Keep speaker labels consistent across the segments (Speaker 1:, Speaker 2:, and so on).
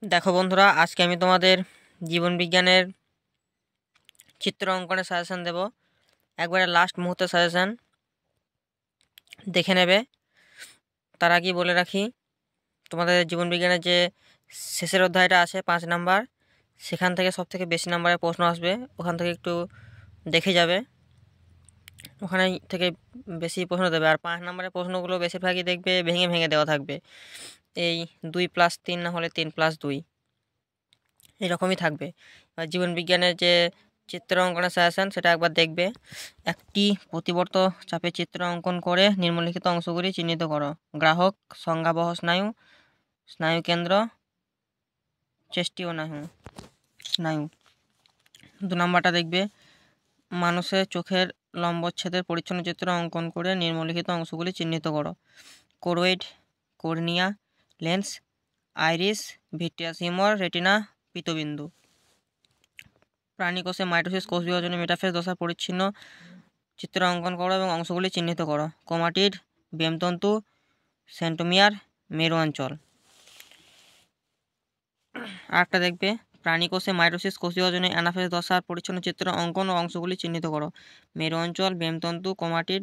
Speaker 1: দেখো বন্ধুরা, আজকে আমি তোমাদের জীবন বিজ্ঞানের চিত্র অঙ্কনের সাজেশন দেব। একবারে লাস্ট মুহূর্তে সাজেশন দেখে নেবে। তার আগে বলে রাখি, তোমাদের জীবন বিজ্ঞানের যে শেষের অধ্যায়টা আছে 5 নাম্বার, সেখান থেকে সবথেকে বেশি নাম্বারের প্রশ্ন আসবে। ওখান থেকে একটু দেখে যাবে, ওখানে থেকে বেশি প্রশ্ন দেবে। আর 5 নাম্বারের প্রশ্নগুলো বেশিরভাগই দেখবে ভেঙে ভেঙে দেওয়া থাকবে, এই 2+3 না হলে 3+2 এরকমই থাকবে। জীবন বিজ্ঞানের যে চিত্র অঙ্কনের সাজেশন সেটা একবার দেখবে। একটি প্রতিবর্ত চাপে চিত্র অঙ্কন করে নিম্নলিখিত অংশগুলি চিহ্নিত করো: গ্রাহক, সংজ্ঞাবহ স্নায়ু, স্নায়ুকেন্দ্র, চেষ্টীয় স্নায়ু। 2 নম্বরটা দেখবে, মানুষের চোখের লম্বচ্ছেদের পরিচ্ছন্ন চিত্র অঙ্কন করে নিম্নলিখিত অংশগুলি চিহ্নিত করো: choroid, cornea, lens, iris, vitreous humour, retina, পীতবিন্দু। প্রাণীকোষে মাইটোসিস, কোষ বিভাজনে মেটাফেজ দশার পরিচ্ছন্ন চিত্র অঙ্কন করো এবং অংশগুলি চিহ্নিত করো: ক্রোমাটিড, বেমতন্তু, সেন্টোমিয়ার, মেরু অঞ্চল। আরেকটা দেখবে, প্রাণীকোষে মাইটোসিস, কোষ বিভাজনে অ্যানাফেজ দশার পরিচ্ছন্ন চিত্র অঙ্কন ও অংশগুলি চিহ্নিত করো: মেরু অঞ্চল, বেমতন্তু, ক্রোমাটিড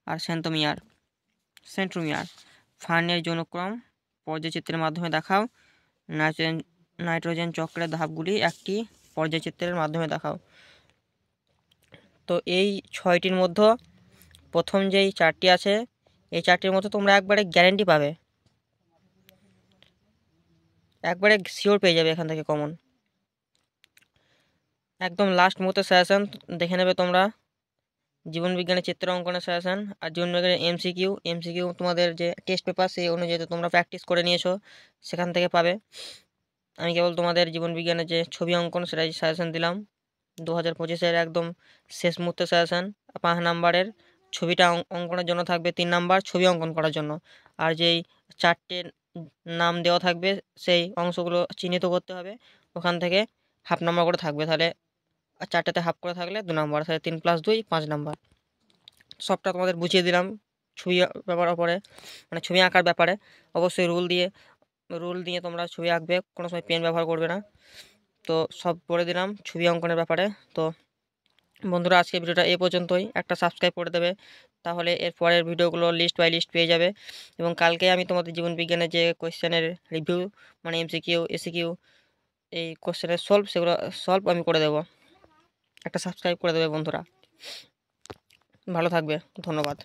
Speaker 1: আর সেন্ট্রোমিয়ার। ফার্নের যৌনক্রম পর্যায়চিত্রের মাধ্যমে দেখাও। নাইট্রোজেন চক্রের ধাপগুলি একটি পর্যায়চিত্রের মাধ্যমে দেখাও। তো এই 6টির মধ্যে প্রথম যেই 4টি আছে, এই 4টির মধ্যে তোমরা একবারে গ্যারেন্টি পাবে, একবারে শিওর পেয়ে যাবে এখান থেকে কমন। একদম লাস্ট মুহূর্তে সাজেশন দেখে নেবে তোমরা, জীবন বিজ্ঞানের চিত্র অঙ্কনের সাজেশন আর জীবন বিজ্ঞানের এমসিকিউ তোমাদের যে টেস্ট পেপার সেই অনুযায়ী তোমরা প্র্যাকটিস করে নিয়েছো, সেখান থেকে পাবে। আমি কেবল তোমাদের জীবন বিজ্ঞানের যে ছবি অঙ্কন সেটাই সাজেশন দিলাম। 2025-এর একদম শেষ মুহূর্তে সাজেশন। 5 নাম্বারের ছবিটা অঙ্কনের জন্য থাকবে 3 নাম্বার ছবি অঙ্কন করার জন্য, আর যেই 4টে নাম দেওয়া থাকবে সেই অংশগুলো চিহ্নিত করতে হবে। ওখান থেকে হাফ নাম্বার করে থাকবে, তাহলে 4টাতে হাফ করে থাকলে 2 নাম্বার, তাহলে 3+2 5 নাম্বার। সবটা তোমাদের বুঝিয়ে দিলাম ছবি ব্যাপারের উপরে, মানে ছবি আঁকার ব্যাপারে। অবশ্যই রুল দিয়ে তোমরা ছবি আঁকবে, কোনো সময় পেন ব্যবহার করবে না। তো সব বলে দিলাম ছবি অঙ্কনের ব্যাপারে। তো বন্ধুরা, আজকে ভিডিওটা এই পর্যন্তই। একটা সাবস্ক্রাইব করে দেবে, তাহলে এর পরের ভিডিওগুলো লিস্ট বাই লিস্ট পেয়ে যাবে। এবং কালকে আমি তোমাদের জীবন বিজ্ঞানের যে কোয়েশ্চেনের রিভিউ, মানে এমসিকিউ এসিকিউ, এই কোয়েশ্চেনের সেগুলো সলভ আমি করে দেবো। একটা সাবস্ক্রাইব করে দেবে বন্ধুরা। ভালো থাকবে, ধন্যবাদ।